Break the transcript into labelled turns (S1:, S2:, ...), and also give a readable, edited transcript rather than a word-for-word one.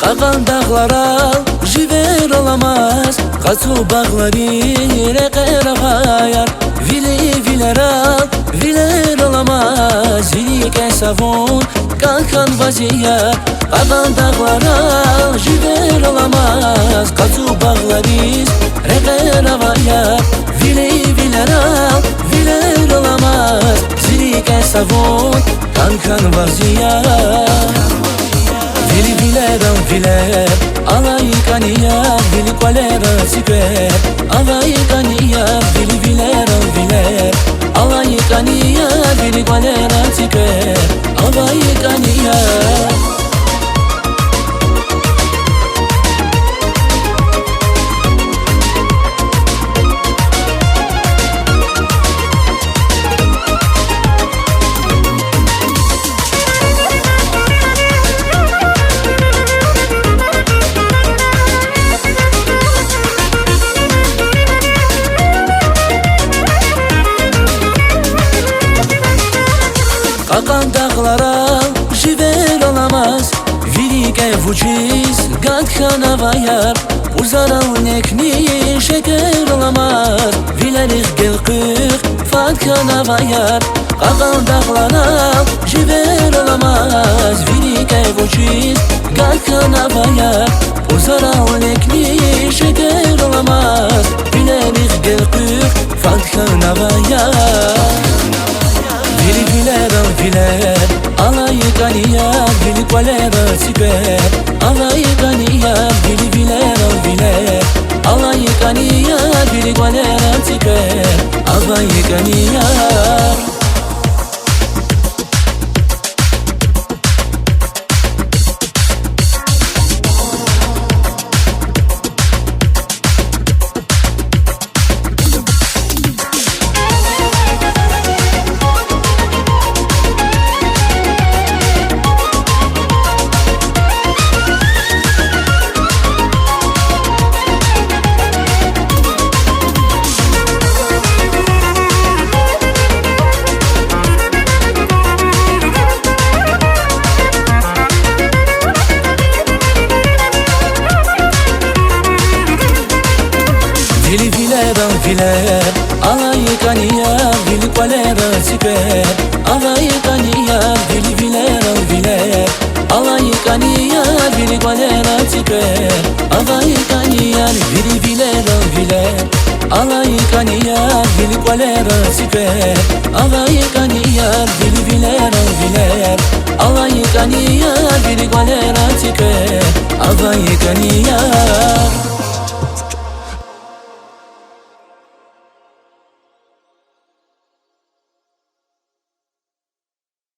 S1: Qalan dağlara jiver olamaz, Qatsu bağları reqerağayar. Vili vileral, viler olamaz, Vilike savun kalkan vaziyar. Qalan dağlara jiver olamaz, Qatsu bağları reqerağayar. Vili vileral, viler olamaz, Vilike savun kalkan vaziyar. Vili vileram viler, alayıkaniya, vili kolera siper. Alayıkaniya, vili vileram viler, alayıkaniya, vili kolera siper. Alayıkaniya. Qalan dağlara jiver olamaz, Vilike vuciz gatkan avayar. Uzaran ekni şeker olamaz, Vilerih gelqık fatkan avayar. Qalan dağlara jiver olamaz, Vilike vuciz gatkan avayar. Uzaran ekni şeker olamaz, Vilerih gelqık fatkan avayar. Vili vileram viler, alayıkaniya, vili kolera siper. Alayıkaniya, vili vileram viler, alayıkaniya, vili kolera siper. Alayıkaniya. Vili vileram viler, alayıkaniya, vili kolera siper. Alayıkaniya, vili vileram viler, alayıkaniya, vili kolera siper. Alayıkaniya, vili vileram viler, alayıkaniya, vili kolera siper. Alayıkaniya, vili vileram viler, alayıkaniya, vili kolera siper. Alayıkaniya.